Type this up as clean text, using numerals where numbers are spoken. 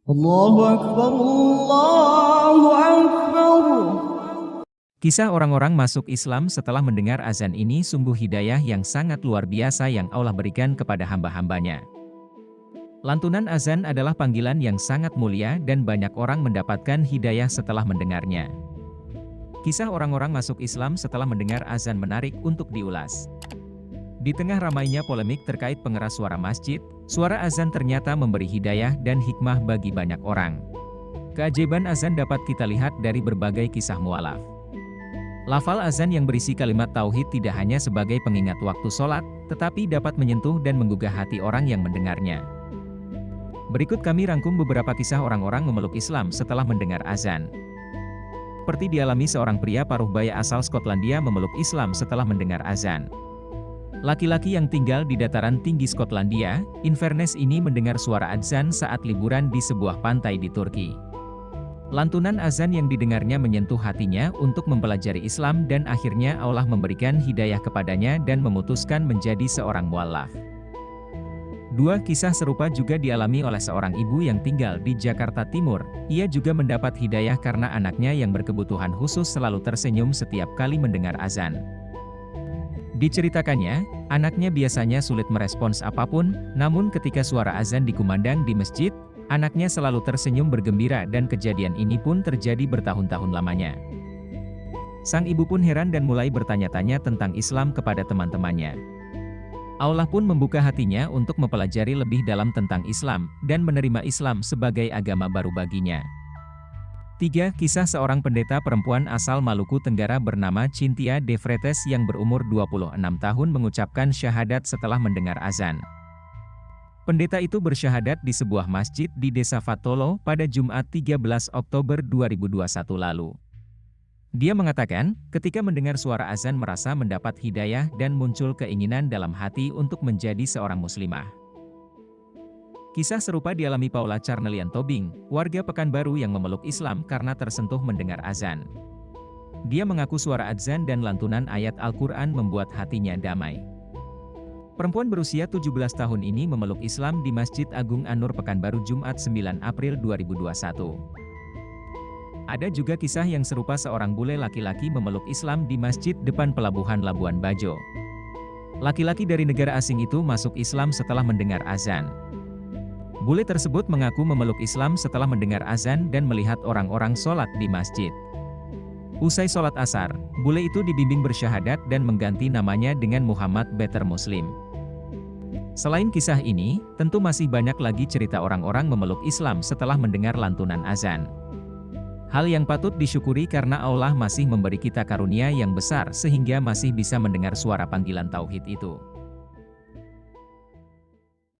Allahu Akbar, Allahu Akbar. Kisah orang-orang masuk Islam setelah mendengar azan ini sungguh hidayah yang sangat luar biasa yang Allah berikan kepada hamba-hambanya. Lantunan azan adalah panggilan yang sangat mulia dan banyak orang mendapatkan hidayah setelah mendengarnya. Kisah orang-orang masuk Islam setelah mendengar azan menarik untuk diulas. Di tengah ramainya polemik terkait pengeras suara masjid, suara azan ternyata memberi hidayah dan hikmah bagi banyak orang. Keajaiban azan dapat kita lihat dari berbagai kisah mualaf. Lafal azan yang berisi kalimat tauhid tidak hanya sebagai pengingat waktu sholat, tetapi dapat menyentuh dan menggugah hati orang yang mendengarnya. Berikut kami rangkum beberapa kisah orang-orang memeluk Islam setelah mendengar azan. Seperti dialami seorang pria paruh baya asal Skotlandia memeluk Islam setelah mendengar azan. Laki-laki yang tinggal di dataran tinggi Skotlandia, Inverness ini mendengar suara azan saat liburan di sebuah pantai di Turki. Lantunan azan yang didengarnya menyentuh hatinya untuk mempelajari Islam dan akhirnya Allah memberikan hidayah kepadanya dan memutuskan menjadi seorang mualaf. Dua kisah serupa juga dialami oleh seorang ibu yang tinggal di Jakarta Timur. Ia juga mendapat hidayah karena anaknya yang berkebutuhan khusus selalu tersenyum setiap kali mendengar azan. Diceritakannya, anaknya biasanya sulit merespons apapun, namun ketika suara azan dikumandang di masjid, anaknya selalu tersenyum bergembira dan kejadian ini pun terjadi bertahun-tahun lamanya. Sang ibu pun heran dan mulai bertanya-tanya tentang Islam kepada teman-temannya. Allah pun membuka hatinya untuk mempelajari lebih dalam tentang Islam, dan menerima Islam sebagai agama baru baginya. 3. Kisah seorang pendeta perempuan asal Maluku Tenggara bernama Cynthia de Vries yang berumur 26 tahun mengucapkan syahadat setelah mendengar azan. Pendeta itu bersyahadat di sebuah masjid di desa Fatolo pada Jumat 13 Oktober 2021 lalu. Dia mengatakan, ketika mendengar suara azan merasa mendapat hidayah dan muncul keinginan dalam hati untuk menjadi seorang muslimah. Kisah serupa dialami Paula Charnelian Tobing, warga Pekanbaru yang memeluk Islam karena tersentuh mendengar azan. Dia mengaku suara azan dan lantunan ayat Al-Quran membuat hatinya damai. Perempuan berusia 17 tahun ini memeluk Islam di Masjid Agung An-Nur Pekanbaru Jumat 9 April 2021. Ada juga kisah yang serupa seorang bule laki-laki memeluk Islam di masjid depan pelabuhan Labuan Bajo. Laki-laki dari negara asing itu masuk Islam setelah mendengar azan. Bule tersebut mengaku memeluk Islam setelah mendengar azan dan melihat orang-orang sholat di masjid. Usai sholat asar, bule itu dibimbing bersyahadat dan mengganti namanya dengan Muhammad Better Muslim. Selain kisah ini, tentu masih banyak lagi cerita orang-orang memeluk Islam setelah mendengar lantunan azan. Hal yang patut disyukuri karena Allah masih memberi kita karunia yang besar sehingga masih bisa mendengar suara panggilan tauhid itu.